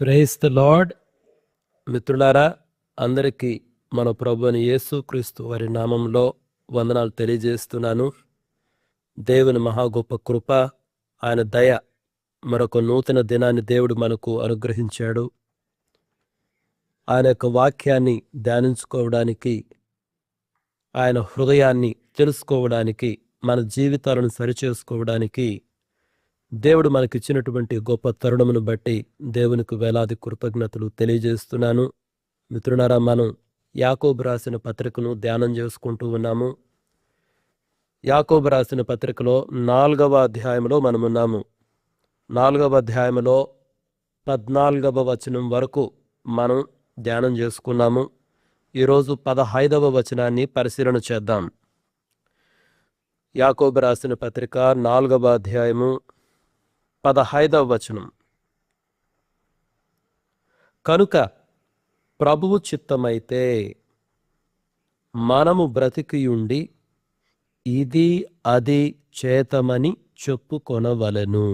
Praise the lord. మిత్రులారా, అందరికీ మన ప్రభువైన యేసుక్రీస్తు వారి నామంలో వందనాలు తెలియజేస్తున్నాను. దేవుని మహా గొప్ప కృప, ఆయన దయ, మరొక నూతన దినాన్ని దేవుడు మనకు అనుగ్రహించాడు. ఆయన యొక్క వాక్యాన్ని ధ్యానించుకోవడానికి, ఆయన హృదయాన్ని తెలుసుకోవడానికి, మన జీవితాలను సరిచేసుకోవడానికి దేవుడు మనకిచ్చినటువంటి గొప్ప తరుణమును బట్టి దేవునికి వేలాది కృతజ్ఞతలు తెలియజేస్తున్నాను. మిత్రులారా, మనం యాకోబు రాసిన పత్రికను ధ్యానం చేసుకుంటూ ఉన్నాము. యాకోబు రాసిన పత్రికలో 4వ అధ్యాయంలో మనమున్నాము. 4వ అధ్యాయంలో 14వ వచనం వరకు మనం ధ్యానం చేసుకున్నాము. ఈరోజు 15వ వచనాన్ని పరిశీలన చేద్దాం. యాకోబు రాసిన పత్రిక 4వ అధ్యాయము 15వ వచనం. కనుక ప్రభువు చిత్తమైతే మనము బ్రతికియుండి ఇది అది చేతమని చెప్పుకొనవలెను.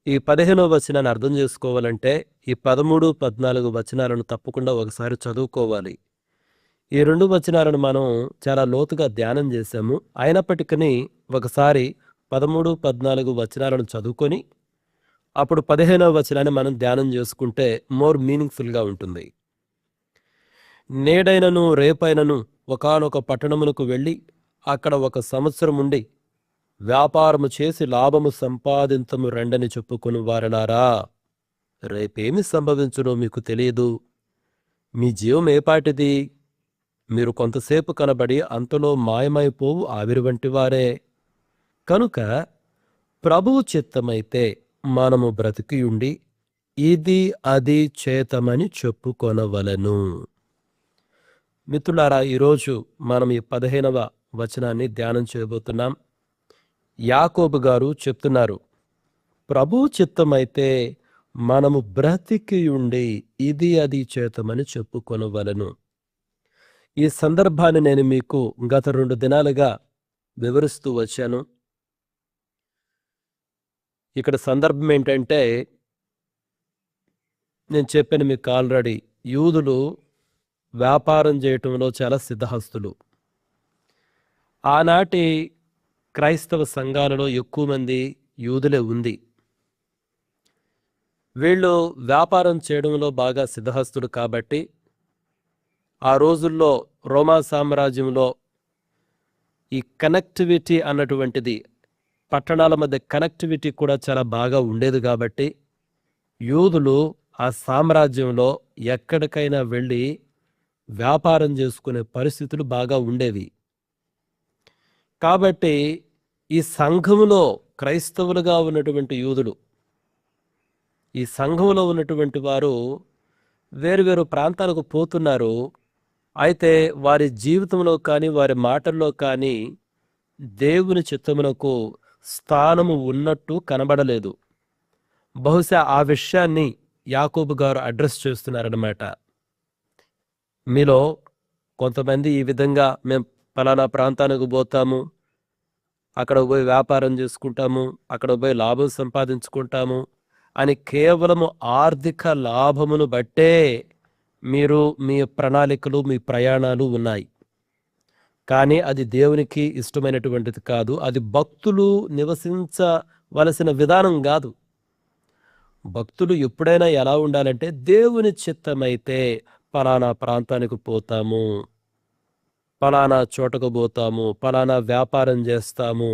ఈ 15వ వచనాన్ని అర్థం చేసుకోవాలంటే ఈ 13, 14 వచనాలను తప్పకుండా ఒకసారి చదువుకోవాలి. ఈ 2 వచనాలను మనం చాలా లోతుగా ధ్యానం చేశాము. అయినప్పటికీ ఒకసారి 13, 14 వచనాలను చదువుకొని అప్పుడు 15వ వచనాన్ని మనం ధ్యానం చేసుకుంటే మోర్ మీనింగ్ఫుల్గా ఉంటుంది. నేడైనను రేపైనను ఒకానొక పట్టణమునకు వెళ్ళి అక్కడ 1 సంవత్సరం ఉండి వ్యాపారము చేసి లాభము సంపాదించము రండని చెప్పుకొని వారలారా, రేపేమి సంభవించునో మీకు తెలియదు. మీ జీవం ఏపాటిది? మీరు కొంతసేపు కనబడి అంతలో మాయమైపోవు ఆవిరి వంటి వారే. కనుక ప్రభువు చిత్తమైతే మనము బ్రతికియుండి ఇది అది చేతమని చెప్పుకొనవలెను. మిత్రులారా, ఈరోజు మనం ఈ 15వ వచనాన్ని ధ్యానం చేయబోతున్నాం. యాకోబు గారు చెప్తున్నారు, ప్రభువు చిత్తమైతే మనము బ్రతికియుండి ఇది అది చేతమని చెప్పుకొనవలెను. ఈ సందర్భాన్ని నేను మీకు గత 2 దినాలుగా వివరిస్తూ వచ్చాను. ఇక్కడ సందర్భం ఏంటంటే, నేను చెప్పాను మీకు ఆల్రెడీ, యూదులు వ్యాపారం చేయటంలో చాలా సిద్ధహస్తులు. ఆనాటి క్రైస్తవ సంఘాలలో ఎక్కువ మంది యూదులే ఉంది. వీళ్ళు వ్యాపారం చేయడంలో బాగా సిద్ధహస్తులు కాబట్టి ఆ రోజుల్లో రోమా సామ్రాజ్యంలో ఈ కనెక్టివిటీ అన్నటువంటిది, పట్టణాల మధ్య కనెక్టివిటీ కూడా చాలా బాగా ఉండేది కాబట్టి యూదులు ఆ సామ్రాజ్యంలో ఎక్కడికైనా వెళ్ళి వ్యాపారం చేసుకునే పరిస్థితులు బాగా ఉండేవి. కాబట్టి ఈ సంఘములో క్రైస్తవులుగా ఉన్నటువంటి యూదులు, ఈ సంఘంలో ఉన్నటువంటి వారు వేరువేరు ప్రాంతాలకు పోతున్నారు. అయితే వారి జీవితంలో కానీ వారి మాటల్లో కానీ దేవుని చిత్తమునకు స్థానము ఉన్నట్టు కనబడలేదు. బహుశా ఆ విషయాన్ని యాకోబు గారు అడ్రస్ చేస్తున్నారన్నమాట. మీలో కొంతమంది ఈ విధంగా, మేము పలానా ప్రాంతానికి పోతాము, అక్కడ పోయి వ్యాపారం చేసుకుంటాము, అక్కడ పోయి లాభం సంపాదించుకుంటాము అని కేవలము ఆర్థిక లాభమును బట్టే మీరు మీ ప్రణాళికలు, మీ ప్రయాణాలు ఉన్నాయి. కానీ అది దేవునికి ఇష్టమైనటువంటిది కాదు. అది భక్తులు నివసించవలసిన విధానం కాదు. భక్తులు ఎప్పుడైనా ఎలా ఉండాలంటే, దేవుని చిత్తమైతే పలానా ప్రాంతానికి పోతాము, పలానా చోటకు పోతాము, పలానా వ్యాపారం చేస్తాము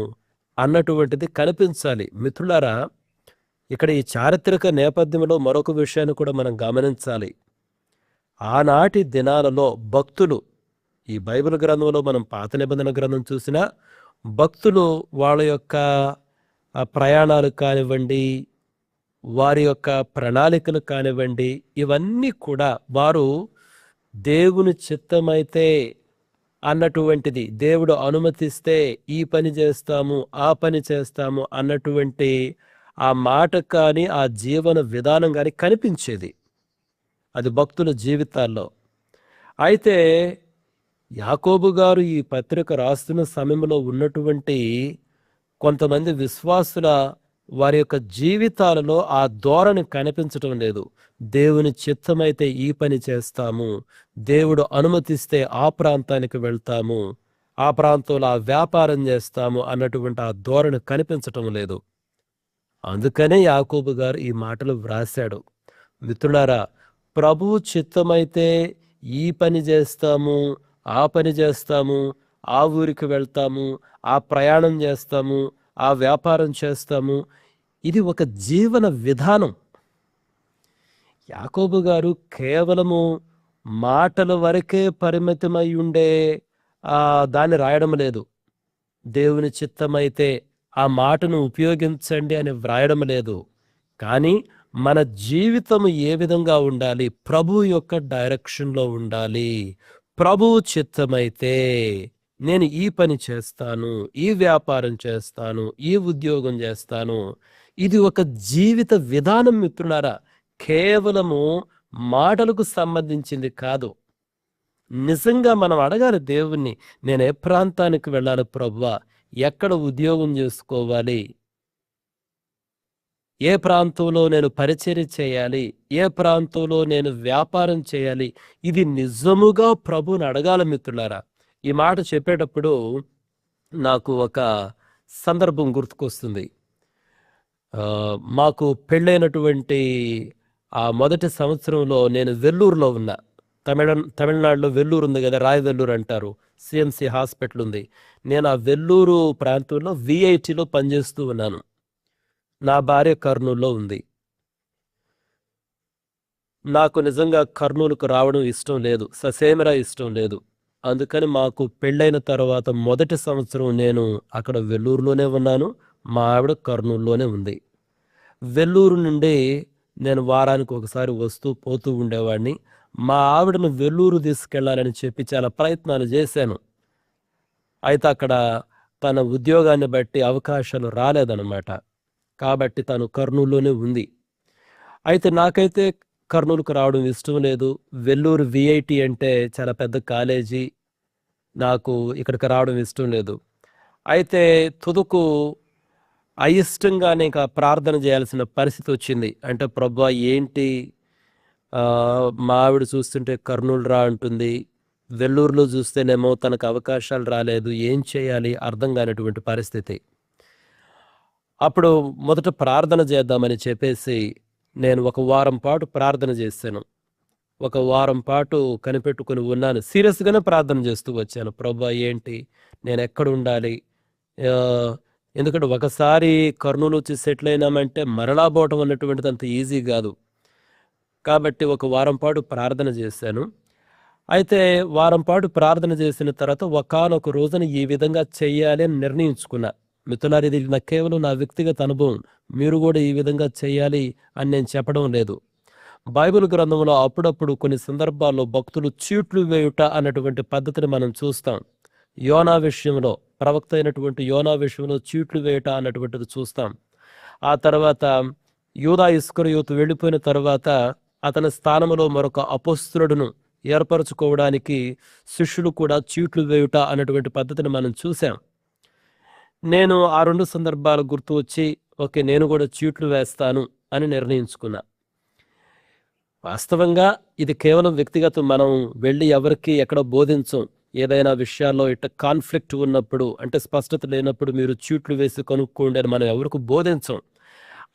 అన్నటువంటిది కనిపించాలి. మిత్రులారా, ఇక్కడ ఈ చారిత్రక నేపథ్యంలో మరొక విషయాన్ని కూడా మనం గమనించాలి. ఆనాటి దినాలలో భక్తులు, ఈ బైబిల్ గ్రంథంలో మనం పాత నిబంధన గ్రంథం చూసినా, భక్తులు వాళ్ళ యొక్క ప్రయాణాలు కానివ్వండి, వారి యొక్క ప్రణాళికలు కానివ్వండి, ఇవన్నీ కూడా వారు దేవుని చిత్తమైతే అన్నటువంటిది, దేవుడు అనుమతిస్తే ఈ పని చేస్తాము, ఆ పని చేస్తాము అన్నటువంటి ఆ మాట కానీ ఆ జీవన విధానం కానీ కనిపించేది. అది భక్తుల జీవితాల్లో. అయితే యాకోబు గారు ఈ పత్రిక రాస్తున్న సమయంలో ఉన్నటువంటి కొంతమంది విశ్వాసుల వారి యొక్క జీవితాలలో ఆ ధోరణి కనిపించటం లేదు. దేవుని చిత్తమైతే ఈ పని చేస్తాము, దేవుడు అనుమతిస్తే ఆ ప్రాంతానికి వెళ్తాము, ఆ ప్రాంతంలో ఆ వ్యాపారం చేస్తాము అన్నటువంటి ఆ ధోరణి కనిపించటం లేదు. అందుకనే యాకోబు గారు ఈ మాటలు వ్రాశాడు. మిత్రులారా, ప్రభువు చిత్తమైతే ఈ పని చేస్తాము, ఆ పని చేస్తాము, ఆ ఊరికి వెళ్తాము, ఆ ప్రయాణం చేస్తాము, ఆ వ్యాపారం చేస్తాము. ఇది ఒక జీవన విధానం. యాకోబు గారు కేవలము మాటల వరకే పరిమితమై ఉండే దాన్ని రాయడం లేదు. దేవుని చిత్తమైతే ఆ మాటను ఉపయోగించండి అని వ్రాయడం లేదు. కానీ మన జీవితం ఏ విధంగా ఉండాలి? ప్రభు యొక్క డైరెక్షన్లో ఉండాలి. ప్రభువు చిత్తమైతే నేను ఈ పని చేస్తాను, ఈ వ్యాపారం చేస్తాను, ఈ ఉద్యోగం చేస్తాను. ఇది ఒక జీవిత విధానం మిత్రులారా, కేవలము మాటలకు సంబంధించింది కాదు. నిజంగా మనం అడగాలి దేవుణ్ణి, నేను ఏ ప్రాంతానికి వెళ్ళాలి ప్రభువా, ఎక్కడ ఉద్యోగం చేసుకోవాలి, ఏ ప్రాంతంలో నేను పరిచర్య చేయాలి, ఏ ప్రాంతంలో నేను వ్యాపారం చేయాలి. ఇది నిజముగా ప్రభువుని అడగాల మిత్రులారా. ఈ మాట చెప్పేటప్పుడు నాకు ఒక సందర్భం గుర్తుకొస్తుంది. మాకు పెళ్ళైనటువంటి ఆ మొదటి సంవత్సరంలో నేను వెల్లూరులో ఉన్నా. తమిళనాడులో వెల్లూరు ఉంది కదా, రాయవెల్లూరు అంటారు, సిఎంసి హాస్పిటల్ ఉంది. నేను ఆ వెల్లూరు ప్రాంతంలో విఐటిలో పనిచేస్తూ ఉన్నాను. నా భార్య కర్నూలులో ఉంది. నాకు నిజంగా కర్నూలుకు రావడం ఇష్టం లేదు, ససేమిరా ఇష్టం లేదు. అందుకని మాకు పెళ్ళైన తర్వాత మొదటి సంవత్సరం నేను అక్కడ వెల్లూరులోనే ఉన్నాను, మా ఆవిడ కర్నూలులోనే ఉంది. వెల్లూరు నుండి నేను వారానికి ఒకసారి వస్తూ పోతూ ఉండేవాడిని. మా ఆవిడను వెల్లూరు తీసుకెళ్లాలని చెప్పి చాలా ప్రయత్నాలు చేశాను. అయితే అక్కడ తన ఉద్యోగాన్ని బట్టి అవకాశాలు రాలేదన్నమాట. కాబట్టి తను కర్నూలులోనే ఉంది. అయితే నాకైతే కర్నూలుకు రావడం ఇష్టం లేదు. వెల్లూరు విఐటి అంటే చాలా పెద్ద కాలేజీ, నాకు ఇక్కడికి రావడం ఇష్టం లేదు. అయితే తుదకు అయిష్టంగానే ఇంకా ప్రార్థన చేయాల్సిన పరిస్థితి వచ్చింది. అంటే ప్రభువా ఏంటి, మా ఆవిడ చూస్తుంటే కర్నూలు రా అంటుంది, వెల్లూరులో చూస్తేనేమో తనకు అవకాశాలు రాలేదు, ఏం చేయాలి అర్థం కానటువంటి పరిస్థితి. అప్పుడు మొదట ప్రార్థన చేద్దామని చెప్పేసి నేను ఒక వారం పాటు ప్రార్థన చేశాను. ఒక వారం పాటు కనిపెట్టుకుని ఉన్నాను. సీరియస్గానే ప్రార్థన చేస్తూ వచ్చాను. ప్రభువా ఏంటి, నేను ఎక్కడ ఉండాలి, ఎందుకంటే ఒకసారి కర్నూలు వచ్చి సెటిల్ అయినామంటే మరలా పోవటం అన్నటువంటిది అంత ఈజీ కాదు. కాబట్టి ఒక వారం పాటు ప్రార్థన చేశాను. అయితే వారం పాటు ప్రార్థన చేసిన తర్వాత ఒకానొక రోజున ఈ విధంగా చెయ్యాలి అని నిర్ణయించుకున్నా. మిత్రులారా, ఇది నా కేవలం నా వ్యక్తిగత అనుభవం, మీరు కూడా ఈ విధంగా చేయాలి అని నేను చెప్పడం లేదు. బైబిల్ గ్రంథంలో అప్పుడప్పుడు కొన్ని సందర్భాల్లో భక్తులు చీట్లు వేయుట అన్నటువంటి పద్ధతిని మనం చూస్తాం. యోనా విషయంలో, ప్రవక్త అయినటువంటి యోనా విషయంలో చీట్లు వేయుట అన్నటువంటిది చూస్తాం. ఆ తర్వాత యూదా ఇస్కరియోతు వెళ్ళిపోయిన తర్వాత అతని స్థానంలో మరొక అపోస్తలుడును ఏర్పరచుకోవడానికి శిష్యులు కూడా చీట్లు వేయుట అన్నటువంటి పద్ధతిని మనం చూసాం. నేను ఆ రెండు సందర్భాలు గుర్తు వచ్చి ఓకే నేను కూడా చీట్లు వేస్తాను అని నిర్ణయించుకున్నా. వాస్తవంగా ఇది కేవలం వ్యక్తిగతం. మనం వెళ్ళి ఎవరికి ఎక్కడ బోధించం. ఏదైనా విషయాల్లో ఇట్ట కాన్ఫ్లిక్ట్ ఉన్నప్పుడు, అంటే స్పష్టత లేనప్పుడు మీరు చీట్లు వేసి కనుక్కోండి అని మనం ఎవరికి బోధించం.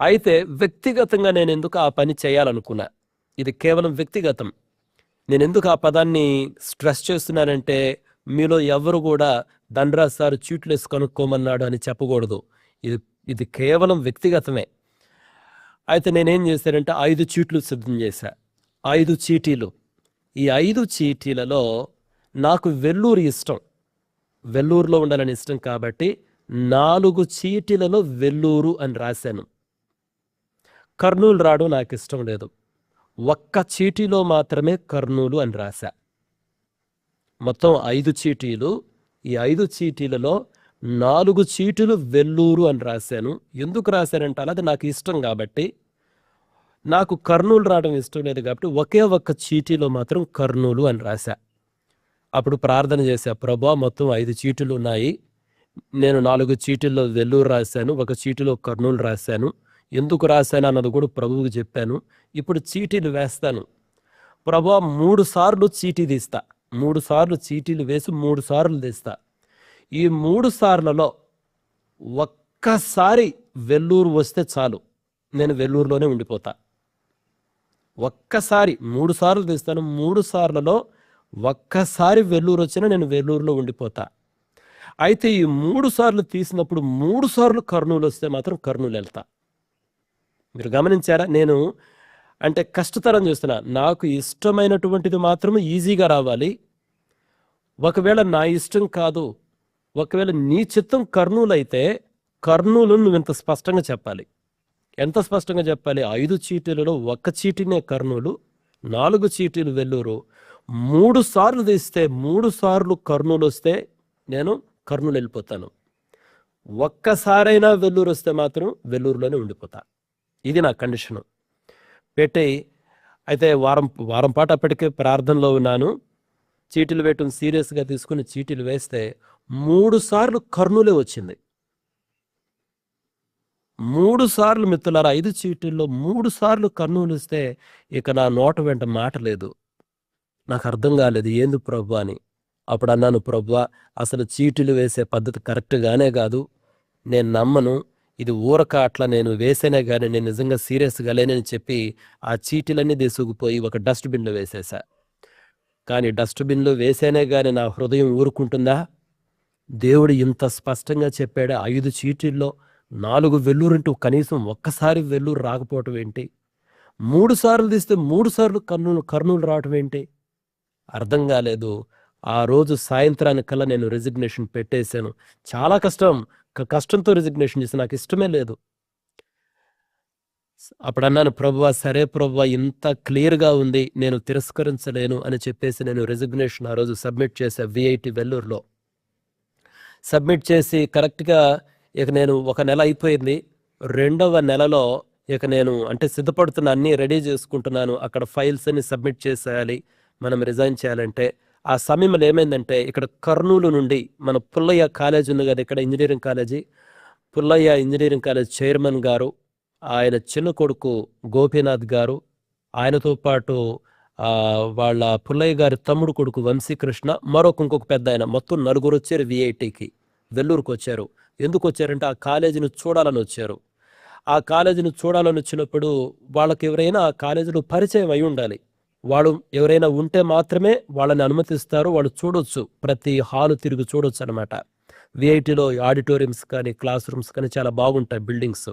అయితే వ్యక్తిగతంగా నేను ఎందుకు ఆ పని చేయాలనుకున్నా, ఇది కేవలం వ్యక్తిగతం. నేను ఎందుకు ఆ పదాన్ని స్ట్రెస్ చేస్తున్నానంటే, మీలో ఎవరు కూడా దండరాజ్ సార్ చీట్లు వేసి కనుక్కోమన్నాడు అని చెప్పకూడదు. ఇది కేవలం వ్యక్తిగతమే. అయితే నేనేం చేశానంటే 5 చీట్లు సిద్ధం చేశా. 5 చీటీలు. ఈ 5 చీటీలలో నాకు వెల్లూరు ఇష్టం, వెల్లూరులో ఉండాలని ఇష్టం కాబట్టి 4 చీటీలలో వెల్లూరు అని రాశాను. కర్నూలు రావడం నాకు ఇష్టం లేదు. ఒక్క చీటీలో మాత్రమే కర్నూలు అని రాశా. మొత్తం 5 చీటీలు. ఈ 5 చీటీలలో 4 చీటీలు వెల్లూరు అని రాశాను. ఎందుకు రాశానంటే అది నాకు ఇష్టం కాబట్టి. నాకు కర్నూలు రావడం ఇష్టం లేదు కాబట్టి ఒకే ఒక్క చీటీలో మాత్రం కర్నూలు అని రాశా. అప్పుడు ప్రార్థన చేశా, ప్రభువా మొత్తం 5 చీటీలు ఉన్నాయి, నేను 4 చీటీల్లో వెల్లూరు రాశాను, ఒక చీటీలో కర్నూలు రాశాను. ఎందుకు రాశాను అన్నది కూడా ప్రభువుకి చెప్పాను. ఇప్పుడు చీటీలు వేస్తాను. ప్రభువా 3 సార్లు చీటీ తీస్తా, 3 సార్లు చీటీలు వేసి 3 సార్లు తీస్తా. ఈ 3 సార్లలో ఒక్కసారి వెల్లూరు వస్తే చాలు, నేను వెల్లూరులోనే ఉండిపోతా. ఒక్కసారి 3 సార్లు తీస్తాను, 3 సార్లలో ఒక్కసారి వెల్లూరు వచ్చినా నేను వెల్లూరులో ఉండిపోతా. అయితే ఈ 3 సార్లు తీసినప్పుడు 3 సార్లు కర్నూలు వస్తే మాత్రం కర్నూలు వెళ్తా. మీరు గమనించారా? నేను అంటే కష్టతరం చేస్తున్నా. నాకు ఇష్టమైనటువంటిది మాత్రం ఈజీగా రావాలి. ఒకవేళ నా ఇష్టం కాదు, ఒకవేళ నీ చిత్తం కర్నూలు అయితే కర్నూలు నువ్వు ఇంత స్పష్టంగా చెప్పాలి. ఎంత స్పష్టంగా చెప్పాలి? 5 చీటీలలో 1 చీటీనే కర్నూలు, 4 చీటీలు వెల్లూరు. 3 సార్లు తీస్తే 3 సార్లు కర్నూలు వస్తే నేను కర్నూలు వెళ్ళిపోతాను. ఒక్కసారైనా వెల్లూరు వస్తే మాత్రం వెల్లూరులోనే ఉండిపోతా. ఇది నా కండిషను పెట్టి. అయితే వారం పాటు అప్పటికే ప్రార్థనలో ఉన్నాను. చీటీలు వేయటం సీరియస్గా తీసుకుని చీటీలు వేస్తే 3 సార్లు కర్నూలే వచ్చింది. 3 సార్లు మిత్రులారా, 5 చీటీల్లో 3 సార్లు కర్నూలు వస్తే ఇక నా నోట వెంట మాట లేదు. నాకు అర్థం కాలేదు ఏంది ప్రభు అని. అప్పుడు అన్నాను, ప్రభువా అసలు చీటీలు వేసే పద్ధతి కరెక్ట్గానే కాదు, నేను నమ్మను, ఇది ఊరక అట్లా నేను వేసేనే కానీ నేను నిజంగా సీరియస్గా లేనని చెప్పి ఆ చీటీలన్నీ తీసుకుపోయి ఒక డస్ట్బిన్లో వేసేసా. కానీ డస్ట్బిన్లో వేసేనే కానీ నా హృదయం ఊరుకుంటుందా? దేవుడు ఇంత స్పష్టంగా చెప్పాడు. 5 చీటీల్లో 4 వెల్లూరుంటూ కనీసం ఒక్కసారి వెల్లూరు రాకపోవటం ఏంటి? 3 సార్లు తీస్తే 3 సార్లు కర్నూలు రావటం ఏంటి? అర్థం కాలేదు. ఆ రోజు సాయంత్రానికల్లా నేను రెసిగ్నేషన్ పెట్టేశాను. చాలా కష్టంతో రెసిగ్నేషన్ చేసి, నాకు ఇష్టమే లేదు. అప్పుడు అన్నాను, ప్రభువా సరే ప్రభువా, ఇంత క్లియర్గా ఉంది, నేను తిరస్కరించలేను అని చెప్పేసి నేను రెసిగ్నేషన్ ఆ రోజు సబ్మిట్ చేశా. VIT వెల్లూరులో సబ్మిట్ చేసి కరెక్ట్గా ఇక నేను 1 నెల అయిపోయింది. 2వ నెలలో ఇక నేను అంటే సిద్ధపడుతున్నా, అన్నీ రెడీ చేసుకుంటున్నాను. అక్కడ ఫైల్స్ అన్ని సబ్మిట్ చేసేయాలి మనం రిజైన్ చేయాలంటే. ఆ సమయంలో ఏమైందంటే, ఇక్కడ కర్నూలు నుండి మన పుల్లయ్య కాలేజ్ ఉంది కదా, ఇక్కడ engineering college, Pullaiah engineering college chairman గారు, ఆయన చిన్న కొడుకు గోపీనాథ్ గారు, ఆయనతో పాటు వాళ్ళ పుల్లయ్య గారి తమ్ముడు కొడుకు వంశీకృష్ణ, ఇంకొక పెద్ద ఆయన, మొత్తం 4 వచ్చారు VITకి, వెల్లూరుకు వచ్చారు. ఎందుకు వచ్చారంటే ఆ కాలేజీని చూడాలని వచ్చారు. ఆ కాలేజీని చూడాలని వచ్చినప్పుడు వాళ్ళకి ఎవరైనా ఆ కాలేజీలో పరిచయం అయి ఉండాలి. వాళ్ళు ఎవరైనా ఉంటే మాత్రమే వాళ్ళని అనుమతిస్తారు, వాళ్ళు చూడొచ్చు, ప్రతి హాలు తిరిగి చూడొచ్చు అనమాట. VITలో ఆడిటోరియంస్ కానీ క్లాస్ రూమ్స్ కానీ చాలా బాగుంటాయి బిల్డింగ్స్.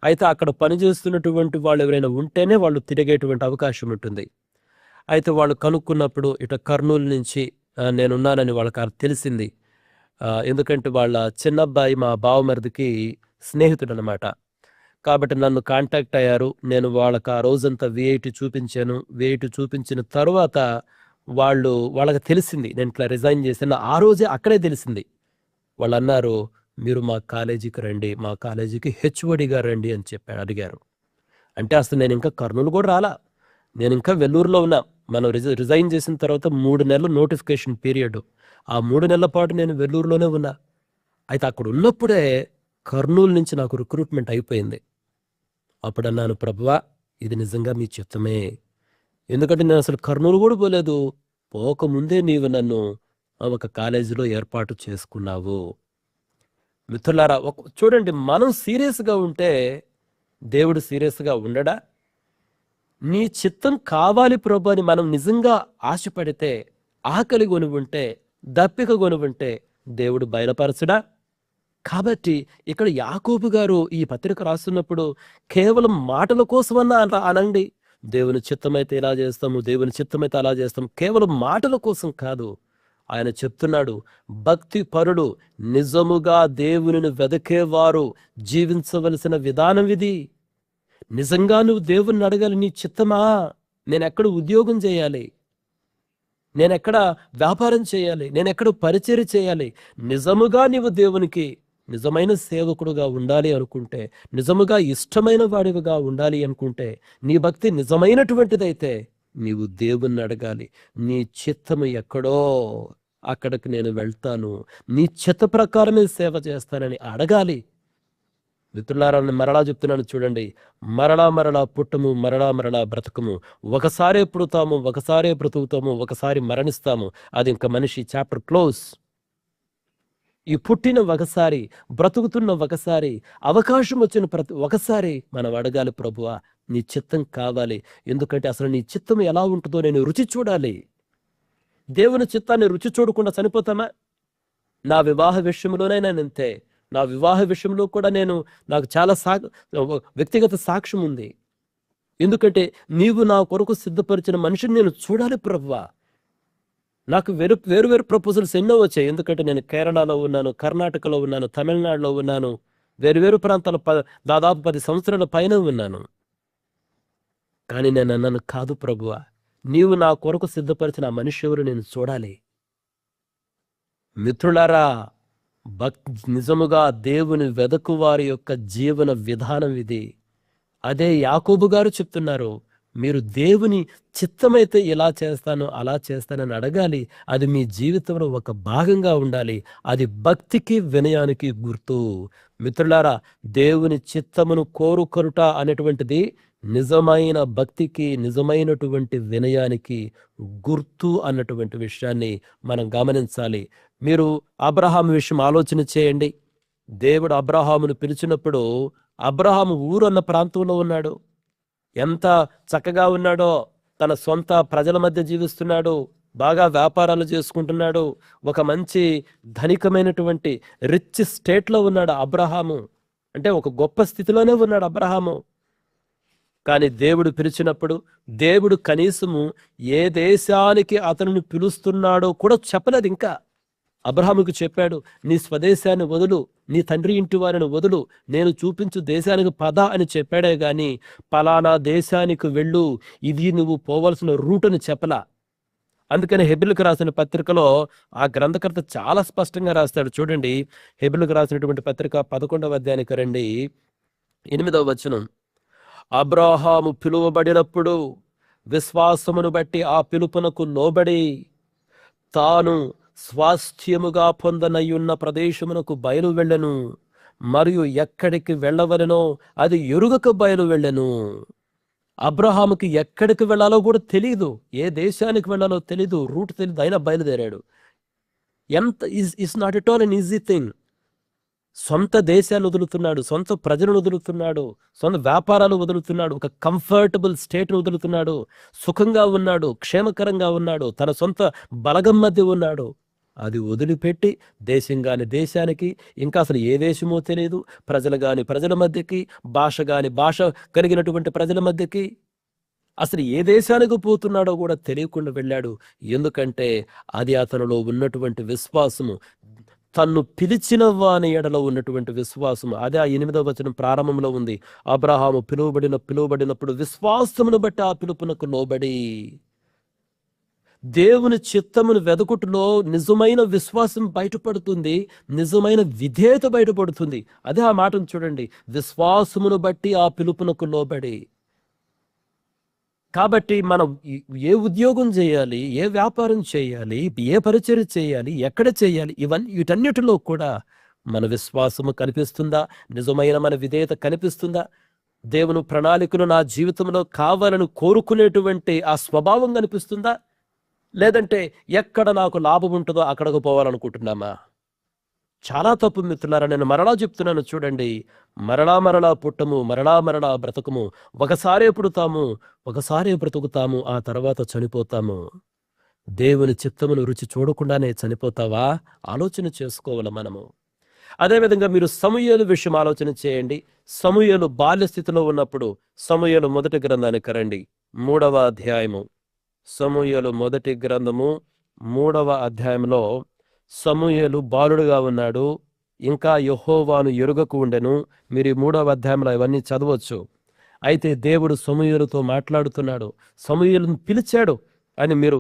అయితే అక్కడ పనిచేస్తున్నటువంటి వాళ్ళు ఎవరైనా ఉంటేనే వాళ్ళు తిరిగేటువంటి అవకాశం ఉంటుంది. అయితే వాళ్ళు కనుక్కున్నప్పుడు ఇట కర్నూలు నుంచి నేనున్నానని వాళ్ళకి తెలిసింది. ఎందుకంటే వాళ్ళ చిన్నబ్బాయి మా బావమరిదికి స్నేహితుడు అనమాట. కాబట్టి నన్ను కాంటాక్ట్ అయ్యారు. నేను వాళ్ళకి ఆ రోజంతా VIT చూపించాను. VIT చూపించిన తర్వాత వాళ్ళకి తెలిసింది నేను ఇట్లా రిజైన్ చేశాను. ఆ రోజే అక్కడే తెలిసింది. వాళ్ళు అన్నారు, మీరు మా కాలేజీకి రండి, మా కాలేజీకి HODగా రండి అని అడిగారు. అంటే అసలు నేను ఇంకా కర్నూలు కూడా రాలా, నేను ఇంకా వెల్లూరులో ఉన్నా. మనం రిజైన్ చేసిన తర్వాత 3 నెలలు నోటిఫికేషన్ పీరియడ్. ఆ 3 నెలల పాటు నేను వెల్లూరులోనే ఉన్నా. అయితే అక్కడ ఉన్నప్పుడే కర్నూలు నుంచి నాకు రిక్రూట్మెంట్ అయిపోయింది. అప్పుడు అన్నాను, ప్రభువా ఇది నిజంగా మీ చిత్తమే, ఎందుకంటే నేను అసలు కర్నూలు కూడా పోలేదు, పోకముందే నీవు నన్ను ఒక కాలేజీలో ఏర్పాటు చేసుకున్నావు. మిత్రులారా, చూడండి, మనం సీరియస్గా ఉంటే దేవుడు సీరియస్గా ఉండడా? నీ చిత్తం కావాలి ప్రభు అని మనం నిజంగా ఆశపడితే, ఆకలి కొని ఉంటే, దప్పిక కొని ఉంటే దేవుడు బయలుపరచడా? కాబట్టి ఇక్కడ యాకోబు గారు ఈ పత్రిక రాస్తున్నప్పుడు కేవలం మాటల కోసమన్నా అనండి, దేవుని చిత్తమైతే ఇలా చేస్తాము, దేవుని చిత్తమైతే అలా చేస్తాము, కేవలం మాటల కోసం కాదు. ఆయన చెప్తున్నాడు, భక్తి పరుడు, నిజముగా దేవునిని వెదకేవారు జీవించవలసిన విధానం ఇది. నిజంగా నువ్వు దేవుని అడగాలి, నీ చిత్తమా, నేనెక్కడ ఉద్యోగం చేయాలి, నేనెక్కడ వ్యాపారం చేయాలి, నేనెక్కడ పరిచర్య చేయాలి, నిజముగా నీవు దేవునికి నిజమైన సేవకుడుగా ఉండాలి అనుకుంటే, నిజముగా ఇష్టమైన వాడివిగా ఉండాలి అనుకుంటే, నీ భక్తి నిజమైనటువంటిదైతే నీవు దేవుణ్ణి అడగాలి. నీ చిత్తము ఎక్కడో అక్కడికి నేను వెళ్తాను, నీ చిత్త ప్రకారమే సేవ చేస్తానని అడగాలి. మిత్రులారా, మరలా చెప్తున్నాను చూడండి, మరలా మరలా పుట్టము, మరలా మరలా బ్రతకము. ఒకసారే పుడతాము, ఒకసారే బ్రతుకుతాము, ఒకసారి మరణిస్తాము. అది ఇంకా మనిషి చాప్టర్ క్లోజ్. ఈ పుట్టిన ఒకసారి, బ్రతుకుతున్న ఒకసారి, అవకాశం వచ్చిన ప్రతి ఒకసారి మనం అడగాలి, ప్రభువా నీ చిత్తం కావాలి. ఎందుకంటే అసలు నీ చిత్తం ఎలా ఉంటుందో నేను రుచి చూడాలి. దేవుని చిత్తాన్ని రుచి చూడకుండా చనిపోతామా? నా వివాహ విషయంలోనే నేను అంతే. నా వివాహ విషయంలో కూడా నాకు చాలా వ్యక్తిగత సాక్ష్యం ఉంది. ఎందుకంటే నీవు నా కొరకు సిద్ధపరిచిన మనిషిని నేను చూడాలి ప్రభువా. నాకు వేరు వేరు ప్రపోజల్స్ ఎన్నో వచ్చాయి. ఎందుకంటే నేను కేరళలో ఉన్నాను, కర్ణాటకలో ఉన్నాను, తమిళనాడులో ఉన్నాను, వేరు ప్రాంతాల దాదాపు 10 సంవత్సరాల పైన ఉన్నాను. కానీ నేను అన్నాను, కాదు ప్రభువా, నీవు నా కొరకు సిద్ధపరిచిన ఆ మనిషి ఎవరు నేను చూడాలి. మిత్రులారా, నిజముగా దేవుని వెదకు వారి యొక్క జీవన విధానం ఇది. అదే యాకోబు గారు చెప్తున్నారు, మీరు దేవుని చిత్తమైతే ఇలా చేస్తాను అలా చేస్తానని అడగాలి. అది మీ జీవితంలో ఒక భాగంగా ఉండాలి. అది భక్తికి వినయానికి గుర్తు. మిత్రులారా, దేవుని చిత్తమును కోరుకొనుట అనేటువంటిది నిజమైన భక్తికి, నిజమైనటువంటి వినయానికి గుర్తు అన్నటువంటి విషయాన్ని మనం గమనించాలి. మీరు అబ్రహాము విషయం ఆలోచన చేయండి. దేవుడు అబ్రహామును పిలిచినప్పుడు అబ్రహాము ఊరు అన్న ప్రాంతంలో ఉన్నాడు. ఎంత చక్కగా ఉన్నాడో, తన సొంత ప్రజల మధ్య జీవిస్తున్నాడు, బాగా వ్యాపారాలు చేసుకుంటున్నాడు, ఒక మంచి ధనికమైనటువంటి రిచ్ స్టేట్లో ఉన్నాడు అబ్రహాము. అంటే ఒక గొప్ప స్థితిలోనే ఉన్నాడు అబ్రహాము. కానీ దేవుడు పిలిచినప్పుడు దేవుడు కనీసము ఏ దేశానికి అతనిని పిలుస్తున్నాడో కూడా చెప్పలేదు. ఇంకా అబ్రహాముకు చెప్పాడు, నీ స్వదేశాన్ని వదులు, నీ తండ్రి ఇంటి వారిని వదులు, నేను చూపించు దేశానికి పద అని చెప్పాడే గాని పలానా దేశానికి వెళ్ళు, ఇది నువ్వు పోవలసిన రూట్ అని చెప్పలా. అందుకని హెబ్రీయులకు రాసిన పత్రికలో ఆ గ్రంథకర్త చాలా స్పష్టంగా రాస్తాడు. చూడండి, హెబ్రీయులకు రాసినటువంటి పత్రిక 11వ అధ్యాయానికి రండి, 8వ వచనం. అబ్రహాము పిలువబడినప్పుడు విశ్వాసమును బట్టి ఆ పిలుపునకు లోబడి తాను స్వాస్థ్యముగా పొందనయ్యున్న ప్రదేశమునకు బయలు వెళ్ళెను, మరియు ఎక్కడికి వెళ్ళవలెనో అది ఎరుగక బయలు వెళ్ళెను. అబ్రహాముకి ఎక్కడికి వెళ్ళాలో కూడా తెలీదు, ఏ దేశానికి వెళ్ళాలో తెలీదు, రూట్ తెలీదు, అయినా బయలుదేరాడు. It's not at all an easy thing. సొంత దేశాలు వదులుతున్నాడు, సొంత ప్రజలను వదులుతున్నాడు, సొంత వ్యాపారాలు వదులుతున్నాడు, ఒక కంఫర్టబుల్ స్టేట్ను వదులుతున్నాడు, సుఖంగా ఉన్నాడు, క్షేమకరంగా ఉన్నాడు, తన సొంత బలగం మధ్య ఉన్నాడు. అది వదిలిపెట్టి దేశం కాని దేశానికి, ఇంకా అసలు ఏ దేశమో తెలియదు, ప్రజలు కాని ప్రజల మధ్యకి, భాష కాని భాష కలిగినటువంటి ప్రజల మధ్యకి, అసలు ఏ దేశానికి పోతున్నాడో కూడా తెలియకుండా వెళ్ళాడు. ఎందుకంటే అది అతనిలో ఉన్నటువంటి విశ్వాసము, తన్ను పిలిచిన వాని ఎడలో ఉన్నటువంటి విశ్వాసము. అదే ఆ 8వ వచనం ప్రారంభంలో ఉంది. అబ్రహాము పిలువబడినప్పుడు విశ్వాసమును బట్టి ఆ పిలుపునకు లోబడి. దేవుని చిత్తమును వెదకుటలో నిజమైన విశ్వాసం బయటపడుతుంది, నిజమైన విధేయత బయటపడుతుంది. అదే ఆ మాటను చూడండి, విశ్వాసమును బట్టి ఆ పిలుపునకు లోబడి. కాబట్టి మనం ఏ ఉద్యోగం చేయాలి, ఏ వ్యాపారం చేయాలి, ఏ పరిచర్య చేయాలి, ఎక్కడ చేయాలి, వీటన్నిటిలో కూడా మన విశ్వాసము కనిపిస్తుందా? నిజమైన మన విధేయత కనిపిస్తుందా? దేవుని ప్రణాళికలు నా జీవితంలో కావాలని కోరుకునేటువంటి ఆ స్వభావం కనిపిస్తుందా? లేదంటే ఎక్కడ నాకు లాభం ఉంటుందో అక్కడకు పోవాలనుకుంటున్నామా? చాలా తప్పు మిత్రులారా. నేను మరలా చెప్తున్నాను చూడండి, మరలా పుట్టము, మరలా బ్రతకము. ఒకసారే పుడతాము, ఒకసారే బ్రతుకుతాము, ఆ తర్వాత చనిపోతాము. దేవుని చిత్తమును రుచి చూడకుండానే చనిపోతావా? ఆలోచన చేసుకోవాలి మనము. అదేవిధంగా మీరు సమూయేలు విషయం ఆలోచన చేయండి. సమూయేలు బాల్య స్థితిలో ఉన్నప్పుడు, సమూయేలు మొదటి గ్రంథానికి రండి, 3వ అధ్యాయము. సమూయేలు మొదటి గ్రంథము 3వ అధ్యాయంలో సమూయేలు బాలుడుగా ఉన్నాడు, ఇంకా యెహోవాను ఎరుగకు ఉండెను. మీరు 3వ అధ్యాయంలో ఇవన్నీ చదవచ్చు. అయితే దేవుడు సమూయేలుతో మాట్లాడుతున్నాడు, సమూయేలును పిలిచాడు అని మీరు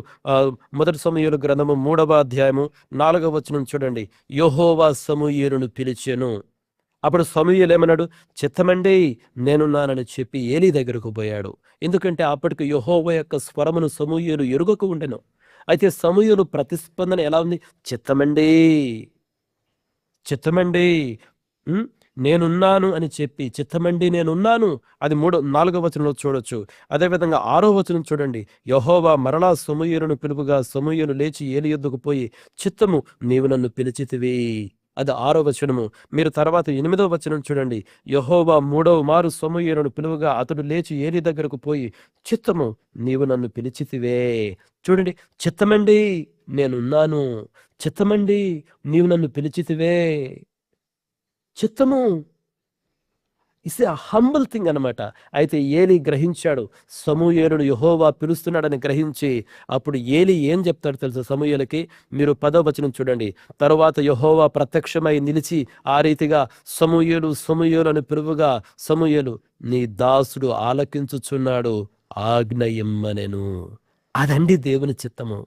మొదటి సమూయేలు గ్రంథము 3వ అధ్యాయము 4వ వచనం చూడండి. యెహోవా సమూయేలును పిలిచెను. అప్పుడు సమూయేలు ఏమన్నాడు? చిత్తమండి, నేనున్నానని చెప్పి ఏలీ దగ్గరకు పోయాడు. ఎందుకంటే అప్పటికి యెహోవా యొక్క స్వరమును సమూయేలు ఎరుగకు ఉండెను. అయితే సమూయేలు ప్రతిస్పందన ఎలా ఉంది? చిత్తమండి, చిత్తమండి, నేనున్నాను అని చెప్పి, చిత్తమండి నేనున్నాను. అది 4వ వచనంలో చూడొచ్చు. అదేవిధంగా 6వ వచనం చూడండి. యెహోవా మరలా సమూయేలును పిలుపుగా సమూయేలు లేచి ఏలి యొద్దకు పోయి, చిత్తము నీవు నన్ను పిలిచితివి. అది 6వ వచనము. మీరు తర్వాత 8వ వచనం చూడండి. యెహోవా 3వ మారు సమూయేలును పిలువగా అతడు లేచి ఏలి దగ్గరకు పోయి, చిత్తము నీవు నన్ను పిలిచితివే. చూడండి, చిత్తమండి నేనున్నాను, చిత్తమండి నీవు నన్ను పిలిచితివే. చిత్తము ఇస్ ఎ హంబుల్ థింగ్ అనమాట. అయితే ఏలి గ్రహించాడు, సమూయేలును యెహోవా పిలుస్తున్నాడని గ్రహించి, అప్పుడు ఏలి ఏం చెప్తాడు తెలుసా సమూయేలుకి? మీరు 10వ వచనం చూడండి. తరువాత యెహోవా ప్రత్యక్షమై నిలిచి ఆ రీతిగా సమూయేలు సమూయేలు అని పిలువగా, సమూయేలు నీ దాసుడు ఆలకించుచున్నాడు, ఆజ్ఞ ఇమ్మనెను. అదండి దేవుని చిత్తము.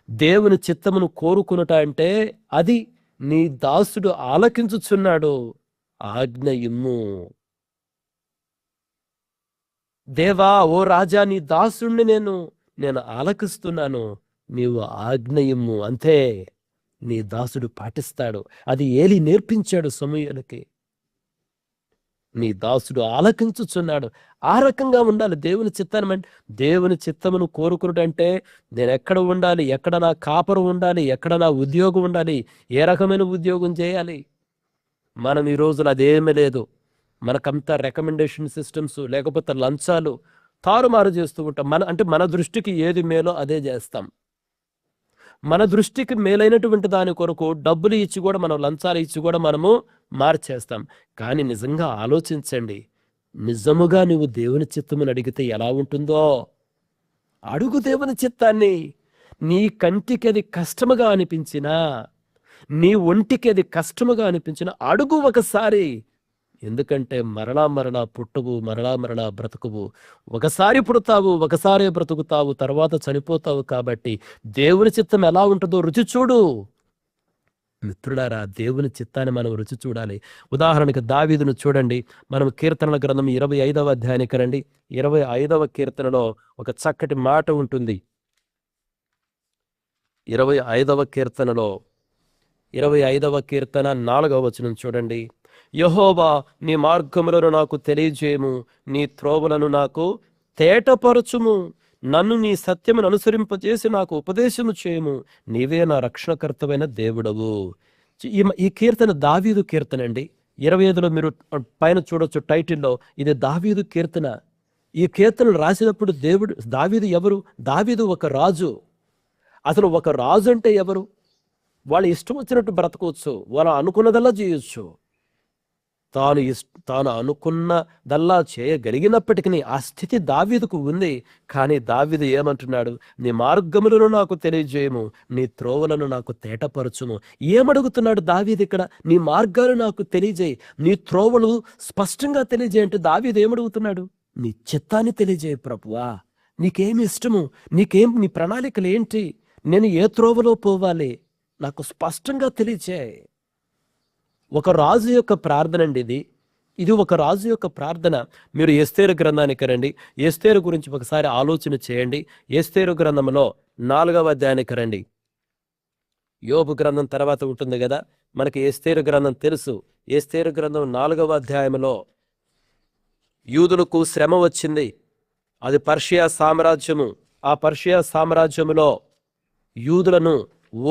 దేవుని చిత్తమును కోరుకునుట అంటే అది, నీ దాసుడు ఆలకించుచున్నాడు, ఆజ్ఞ ఇమ్ము. దేవా, ఓ రాజా, నీ దాసుణ్ణి నేను ఆలకిస్తున్నాను, నీవు ఆజ్ఞ ఇమ్ము. అంతే, నీ దాసుడు పాటిస్తాడు. అది ఏలి నేర్పించాడు సమూయేలుకి. నీ దాసుడు ఆలకించుచున్నాడు. ఆ రకంగా ఉండాలి దేవుని చిత్తాన్ని. అంటే దేవుని చిత్తమును కోరుకున్నటంటే నేను ఎక్కడ ఉండాలి, ఎక్కడ నా కాపరు ఉండాలి, ఎక్కడ నా ఉద్యోగం ఉండాలి, ఏ రకమైన ఉద్యోగం చేయాలి. మనం ఈ రోజులు అదేమీ లేదు. మనకంతా రికమెండేషన్ సిస్టమ్స్, లేకపోతే లంచాలు తారుమారు చేస్తూ ఉంటాం. మన దృష్టికి ఏది మేలో అదే చేస్తాం. మన దృష్టికి మేలైనటువంటి దాని కొరకు డబ్బులు ఇచ్చి కూడా, మనం లంచాలు ఇచ్చి కూడా మనము మార్చేస్తాం. కానీ నిజంగా ఆలోచించండి, నిజముగా నువ్వు దేవుని చిత్తమును అడిగితే ఎలా ఉంటుందో అడుగు. దేవుని చిత్తాన్ని నీ కంటికి అది కష్టముగా అనిపించినా, నీ ఒంటికి అది కష్టముగా అనిపించినా అడుగు ఒకసారి. ఎందుకంటే మరలా పుట్టవు, మరలా బ్రతుకువు. ఒకసారి పుడతావు, ఒకసారి బ్రతుకుతావు, తర్వాత చనిపోతావు. కాబట్టి దేవుని చిత్తం ఎలా ఉంటుందో రుచి చూడు. మిత్రులారా, దేవుని చిత్తాన్ని మనం రుచి చూడాలి. ఉదాహరణకు దావీదును చూడండి. మనం కీర్తనల గ్రంథం 25వ అధ్యాయానికి రండి. 25వ కీర్తనలో ఒక చక్కటి మాట ఉంటుంది. 25వ కీర్తనలో 25వ కీర్తన 4వ వచనం చూడండి. యెహోవా, నీ మార్గములను నాకు తెలియజేయము, నీ త్రోవలను నాకు తేటపరచుము. నన్ను నీ సత్యమును అనుసరింపజేసి నాకు ఉపదేశము చేయము. నీవే నా రక్షణకర్తవైన దేవుడవు. ఈ కీర్తన దావీదు కీర్తన అండి. 25లో మీరు పైన చూడొచ్చు టైటిల్లో, ఇది దావీదు కీర్తన. ఈ కీర్తనలు రాసినప్పుడు దావీదు ఎవరు? దావీదు ఒక రాజు. అసలు ఒక రాజు అంటే ఎవరు? వాళ్ళు ఇష్టం వచ్చినట్టు బ్రతకవచ్చు, వాళ్ళు అనుకున్నదల్లా చేయొచ్చు. తాను అనుకున్నదల్లా చేయగలిగినప్పటికీ ఆ స్థితి దావీదుకు ఉంది. కానీ దావీదు ఏమంటున్నాడు? నీ మార్గములను నాకు తెలియజేయము, నీ త్రోవలను నాకు తేటపరచుము. ఏమడుగుతున్నాడు దావీదు ఇక్కడ? నీ మార్గాలు నాకు తెలియజేయి, నీ త్రోవలు స్పష్టంగా తెలియజేయంటే దావీదు ఏమడుగుతున్నాడు? నీ చిత్తాన్ని తెలియజేయ ప్రభువా. నీకేమి ఇష్టము, నీ ప్రణాళికలు ఏంటి, నేను ఏ త్రోవలో పోవాలి, నాకు స్పష్టంగా తెలియజేయి. ఒక రాజు యొక్క ప్రార్థన అండి ఇది ఒక రాజు యొక్క ప్రార్థన. మీరు ఎస్తేరు గ్రంథానికి రండి. ఎస్తేరు గురించి ఒకసారి ఆలోచన చేయండి. ఎస్తేరు గ్రంథంలో 4వ అధ్యాయానికి రండి. యోబు గ్రంథం తర్వాత ఉంటుంది కదా, మనకి ఎస్తేరు గ్రంథం తెలుసు. ఎస్తేరు గ్రంథం 4వ అధ్యాయంలో యూదులకు శ్రమ వచ్చింది. అది పర్షియా సామ్రాజ్యము. ఆ పర్షియా సామ్రాజ్యములో యూదులను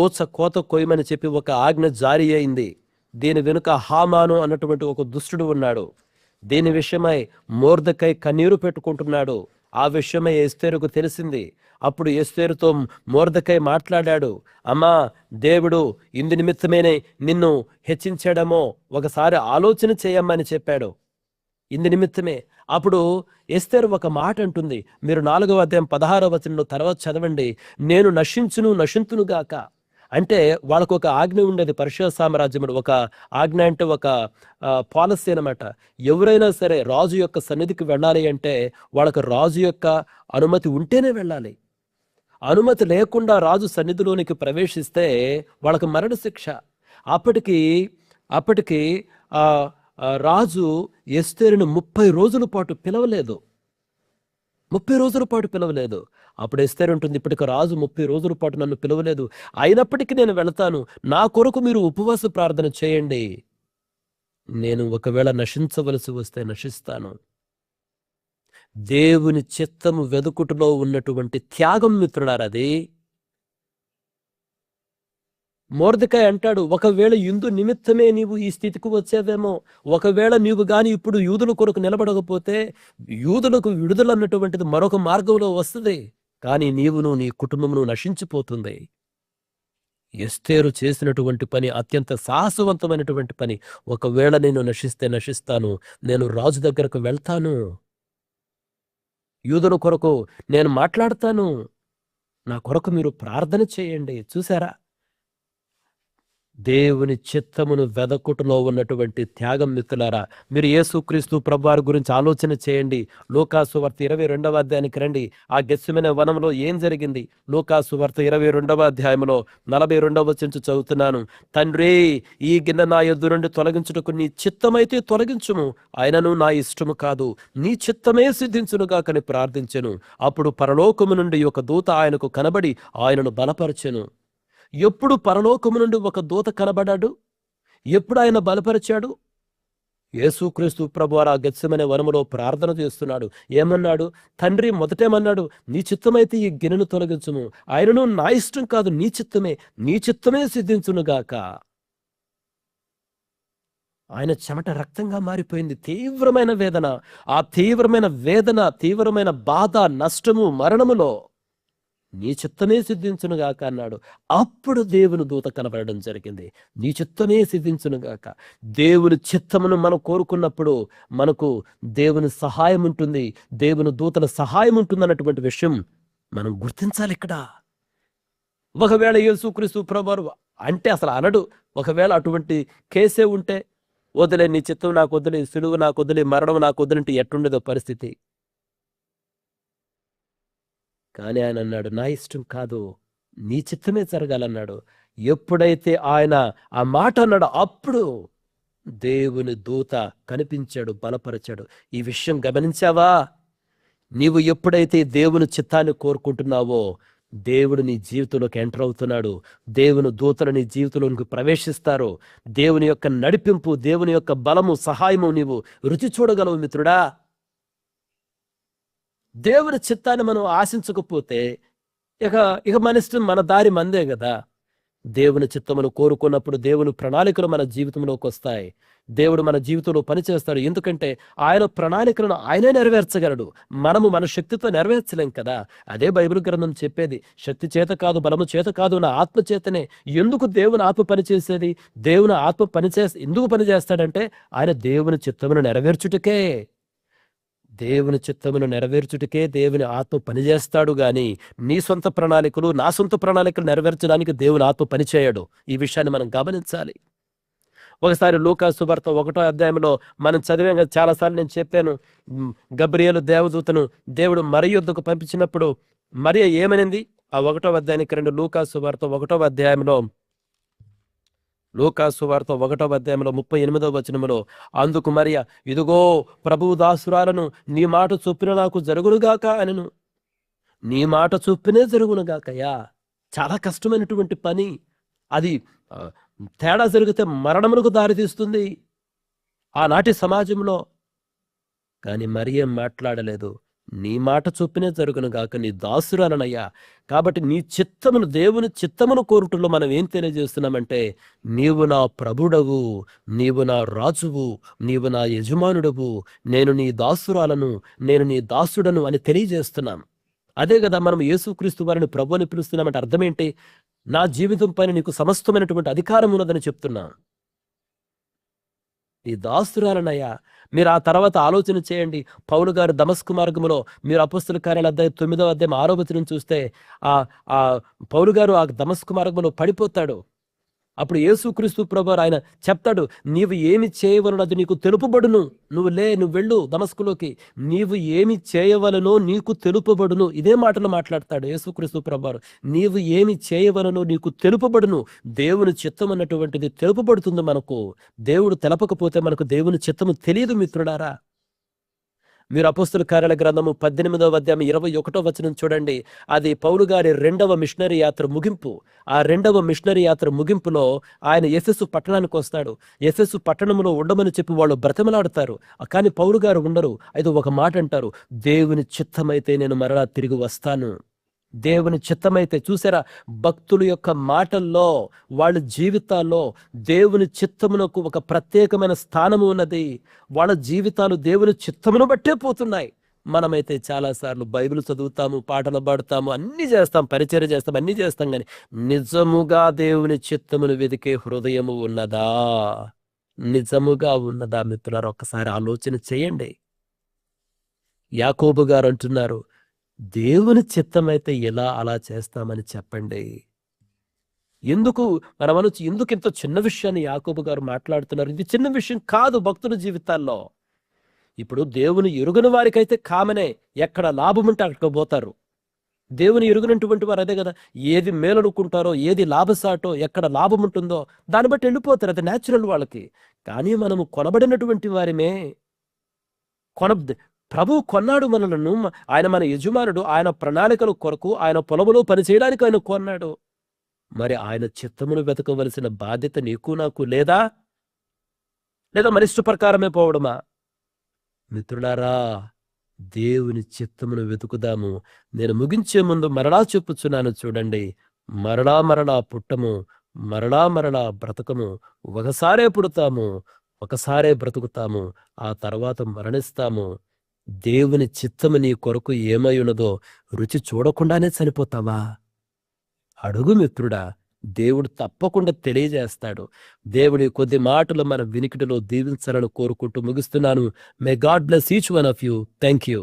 ఊచ కోత కొయ్యమని చెప్పి ఒక ఆజ్ఞ జారీ అయింది. దీని వెనుక హామాను అన్నటువంటి ఒక దుష్టుడు ఉన్నాడు. దీని విషయమై మొర్దెకై కన్నీరు పెట్టుకుంటున్నాడు. ఆ విషయమై ఎస్తేరుకు తెలిసింది. అప్పుడు ఎస్తేరుతో మొర్దెకై మాట్లాడాడు. అమ్మా, దేవుడు ఇందు నిమిత్తమేనే నిన్ను హెచ్చించాడమో ఒకసారి ఆలోచన చేయమ్మని చెప్పాడు. ఇందు నిమిత్తమే. అప్పుడు ఎస్తేరు ఒక మాట అంటుంది. మీరు 4వ అధ్యాయం 16వ వచనంలో తర్వాత చదవండి. నేను నశింతునుగాక. అంటే వాళ్ళకు ఒక ఆజ్ఞ ఉండేది పర్షియా సామ్రాజ్యంలో. ఒక ఆజ్ఞ అంటే ఒక పాలసీ అనమాట. ఎవరైనా సరే రాజు యొక్క సన్నిధికి వెళ్ళాలి అంటే వాళ్ళకు రాజు యొక్క అనుమతి ఉంటేనే వెళ్ళాలి. అనుమతి లేకుండా రాజు సన్నిధిలోనికి ప్రవేశిస్తే వాళ్ళకు మరణ శిక్ష. అప్పటికి రాజు ఎస్తేరును 30 రోజుల పాటు పిలవలేదు. 30 రోజుల పాటు పిలవలేదు. అప్పుడు ఎస్తేర్ ఉంటుంది, ఇప్పటికి రాజు 30 రోజుల పాటు నన్ను పిలవలేదు, అయినప్పటికీ నేను వెళతాను, నా కొరకు మీరు ఉపవాస ప్రార్థన చేయండి, నేను ఒకవేళ నశించవలసి వస్తే నశిస్తాను. దేవుని చిత్తము వెదుకుటలో ఉన్నటువంటి త్యాగం మిత్రులారా అది. మొర్దెకాయ్ అంటాడు, ఒకవేళ ఇందు నిమిత్తమే నీవు ఈ స్థితికి వచ్చేవేమో, ఒకవేళ నీవు గాని ఇప్పుడు యూదుల కొరకు నిలబడకపోతే యూదులకు విడుదల అన్నటువంటిది మరొక మార్గంలో వస్తుంది, కానీ నీవును నీ కుటుంబమును నశించిపోతుంది. ఎస్తేరు చేసినటువంటి పని అత్యంత సాహసవంతమైనటువంటి పని. ఒకవేళ నేను నశిస్తే నశిస్తాను, నేను రాజు దగ్గరకు వెళ్తాను, యూదుల కొరకు నేను మాట్లాడతాను, నా కొరకు మీరు ప్రార్థన చేయండి. చూసారా, దేవుని చిత్తమును వెదకుటలో ఉన్నటువంటి త్యాగం మిత్రులారా. మీరు యేసుక్రీస్తు ప్రభువారి గురించి ఆలోచన చేయండి. లూకాసు వార్త 22వ అధ్యాయానికి రండి. ఆ గెత్సెమనే వనంలో ఏం జరిగింది? లూకాసు వార్త 22వ అధ్యాయంలో 42వ వచనం చదువుతున్నాను. తండ్రి, ఈ గిన్నె నా యొద్ద నుండి తొలగించుటకు నీ చిత్తమైతే తొలగించుము, ఆయనను నా ఇష్టము కాదు, నీ చిత్తమే సిద్ధించునుగాకని ప్రార్థించెను. అప్పుడు పరలోకము నుండి ఒక దూత ఆయనకు కనబడి ఆయనను బలపరచెను. ఎప్పుడు పరలోకము నుండి ఒక దూత కనబడ్డాడు? ఎప్పుడు ఆయన బలపరిచాడు? యేసుక్రీస్తు ప్రభువారు ఆ గెత్సెమనే వనములో ప్రార్థన చేస్తున్నాడు. ఏమన్నాడు? తండ్రి, మొదటేమన్నాడు? నీ చిత్తమైతే ఈ గిన్నెను తొలగించుము, ఆయనను నా ఇష్టం కాదు, నీ చిత్తమే సిద్ధించునుగాక. ఆయన చెమట రక్తంగా మారిపోయింది. తీవ్రమైన వేదన, ఆ తీవ్రమైన వేదన, తీవ్రమైన బాధ, నష్టము, మరణములో నీ చిత్తమే సిద్ధించునుగాక అన్నాడు. అప్పుడు దేవుని దూత కనబడడం జరిగింది. నీ చిత్తమే సిద్ధించునుగాక. దేవుని చిత్తమును మనం కోరుకున్నప్పుడు మనకు దేవుని సహాయం ఉంటుంది, దేవుని దూతల సహాయం ఉంటుంది అన్నటువంటి విషయం మనం గుర్తించాలి. ఇక్కడ ఒకవేళ యేసుక్రీస్తు ప్రభువారు అంటే అసలు అనడు, ఒకవేళ అటువంటి కేసే ఉంటే, వదిలే, నీ చిత్తం నాకు వదిలే, సిలువ నాకు వదిలే, మరణం నాకు వదిలింటే ఎట్టుండేదో పరిస్థితి. కానీ ఆయన అన్నాడు, నా ఇష్టం కాదు, నీ చిత్తమే జరగాలన్నాడు. ఎప్పుడైతే ఆయన ఆ మాట అన్నాడు, అప్పుడు దేవుని దూత కనిపించాడు, బలపరిచాడు. ఈ విషయం గమనించావా? నీవు ఎప్పుడైతే దేవుని చిత్తాన్ని కోరుకుంటున్నావో దేవుడు నీ జీవితంలోకి ఎంటర్ అవుతున్నాడు. దేవుని దూతలు నీ జీవితంలోకి ప్రవేశిస్తారు. దేవుని యొక్క నడిపింపు, దేవుని యొక్క బలము, సహాయము నీవు రుచి చూడగలవు మిత్రుడా. దేవుని చిత్తాన్ని మనం ఆశించకపోతే ఇక మన ఇష్టం, మన దారి మందే కదా. దేవుని చిత్తమును కోరుకున్నప్పుడు దేవుని ప్రణాళికలు మన జీవితంలోకి వస్తాయి. దేవుడు మన జీవితంలో పనిచేస్తాడు. ఎందుకంటే ఆయన ప్రణాళికలను ఆయనే నెరవేర్చగలడు. మనము మన శక్తితో నెరవేర్చలేం కదా. అదే బైబిల్ గ్రంథం చెప్పేది, శక్తి చేత కాదు, బలము చేత కాదు, నా ఆత్మ చేతనే. ఎందుకు దేవుని ఆత్మ పనిచేసేది? దేవుని ఆత్మ ఎందుకు పనిచేస్తాడంటే ఆయన దేవుని చిత్తమును నెరవేర్చుటకే. దేవుని చిత్తమును నెరవేర్చుటకే దేవుని ఆత్మ పనిచేస్తాడు గాని నీ సొంత ప్రణాళికలు, నా సొంత ప్రణాళికలు నెరవేర్చడానికి దేవుని ఆత్మ పనిచేయడు. ఈ విషయాన్ని మనం గమనించాలి. ఒకసారి లూకాసు వార్త 1వ అధ్యాయంలో మనం చదివాం కదా, చాలాసార్లు నేను చెప్పాను. గబ్రియేలు దేవదూతను దేవుడు మరియ యొద్దకు పంపించినప్పుడు మరియ ఏమనింది? ఆ 1వ అధ్యాయానికి రెండు. లూకాసు వార్త 1వ అధ్యాయంలో 38వ వచనములో, అందుకు మరియ, ఇదిగో ప్రభువు దాసురాలను, నీ మాట చొప్పున నాకు జరుగునుగాక అనెను. నీ మాట చొప్పునే జరుగునుగాకయ్యా. చాలా కష్టమైనటువంటి పని అది. తేడా జరిగితే మరణమునకు దారితీస్తుంది ఆనాటి సమాజంలో. కానీ మరియ మాట్లాడలేదు. నీ మాట చొప్పునే జరుగును గాక, నీ దాసురాలనయ్యా. కాబట్టి నీ చిత్తమును, దేవుని చిత్తమును కోరుటలో మనం ఏం తెలియజేస్తున్నామంటే, నీవు నా ప్రభుడవు, నీవు నా రాజువు, నీవు నా యజమానుడవు, నేను నీ దాసురాలను, నేను నీ దాసుడను అని తెలియజేస్తున్నాం. అదే కదా మనం యేసుక్రీస్తు వారిని ప్రభు అని పిలుస్తున్నామంటే అర్థం ఏంటి? నా జీవితం పైన నీకు సమస్తమైనటువంటి అధికారం ఉన్నదని చెప్తున్నా. ఈ దాసురాలనయ్యా. మీరు ఆ తర్వాత ఆలోచన చేయండి. పౌలు గారు దమస్కు మార్గంలో, మీరు అపొస్తలుల కార్యాల 9వ అధ్యాయం 6వ వచనం చూస్తే ఆ పౌలు గారు ఆ దమస్కు మార్గంలో పడిపోతాడు. అప్పుడు యేసుక్రీస్తు ప్రభువారు ఆయన చెప్తాడు, నీవు ఏమి చేయవలనది నీకు తెలుపబడును, నువ్వు వెళ్ళు దమస్కులోకి, నీవు ఏమి చేయవలనో నీకు తెలుపబడును. ఇదే మాటలు మాట్లాడతాడు యేసుక్రీస్తు ప్రభువారు. నీవు ఏమి చేయవలనో నీకు తెలుపబడును. దేవుని చిత్తం అన్నటువంటిది తెలుపబడుతుంది మనకు. దేవుడు తెలపకపోతే మనకు దేవుని చిత్తము తెలియదు మిత్రుడారా. మీరు అపోస్తుల కార్యాల గ్రంథము 18వ అధ్యాయం 21వ వచనం చూడండి. అది పౌలు గారి 2వ మిషనరీ యాత్ర ముగింపు. ఆ 2వ మిషనరీ యాత్ర ముగింపులో ఆయన ఎఫెసు పట్టణానికి వస్తాడు. ఎఫెసు పట్టణంలో ఉండమని చెప్పి వాళ్ళు బ్రతిమలాడతారు. కానీ పౌలు గారు ఉండరు. అయితే ఒక మాట అంటారు, దేవుని చిత్తమైతే నేను మరలా తిరిగి వస్తాను. దేవుని చిత్తమైతే. చూసారా, భక్తుల యొక్క మాటల్లో, వాళ్ళ జీవితాల్లో దేవుని చిత్తమునకు ఒక ప్రత్యేకమైన స్థానము ఉన్నది. వాళ్ళ జీవితాలు దేవుని చిత్తమును బట్టే పోతున్నాయి. మనమైతే చాలాసార్లు బైబిల్ చదువుతాము, పాటలు పాడుతాము, అన్ని చేస్తాం, పరిచర్య చేస్తాం, అన్ని చేస్తాం, కానీ నిజముగా దేవుని చిత్తమును వెదికే హృదయము ఉన్నదా? నిజముగా ఉన్నదా మిత్రులారా? ఒక్కసారి ఆలోచన చేయండి. యాకోబు గారు అంటున్నారు, దేవుని చిత్తమైతే ఎలా అలా చేస్తామని చెప్పండి. ఎందుకు ఎందుకు ఇంత చిన్న విషయాన్ని యాకోబు గారు మాట్లాడుతున్నారు? ఇది చిన్న విషయం కాదు భక్తుల జీవితాల్లో. ఇప్పుడు దేవుని ఎరుగని వారికైతే కామనే, ఎక్కడ లాభం ఉంటే అక్కడికి పోతారు. దేవుని ఎరుగనటువంటి వారు అదే కదా, ఏది మేలనుకుంటారో, ఏది లాభసాటో, ఎక్కడ లాభం ఉంటుందో దాన్ని బట్టి వెళ్ళిపోతారు. అది న్యాచురల్ వాళ్ళకి. కానీ మనము కొనబడినటువంటి వారిమే. ప్రభువు కొన్నాడు మనలను. ఆయన మన యజమానుడు. ఆయన ప్రణాళికల కొరకు, ఆయన పొలములో పనిచేయడానికి ఆయన కొన్నాడు. మరి ఆయన చిత్తమును వెతకవలసిన బాధ్యత నీకు నాకు లేదా? లేదా మన ఇష్ట ప్రకారమే పోవడమా? మిత్రులారా, దేవుని చిత్తమును వెతుకుదాము. నేను ముగించే ముందు మరలా చెప్పుచున్నాను చూడండి, మరలా పుట్టము, మరలా బ్రతకము. ఒకసారే పుడతాము, ఒకసారే బ్రతుకుతాము, ఆ తర్వాత మరణిస్తాము. దేవుని చిత్తము నీ కొరకు ఏమై ఉన్నదో రుచి చూడకుండానే చనిపోతావా? అడుగు మిత్రుడా, దేవుడు తప్పకుండా తెలియజేస్తాడు. దేవుడి కొద్ది మాటలు మన వినికిడిలో దీవించాలని కోరుకుంటూ ముగిస్తున్నాను. May God bless each one of you. Thank you.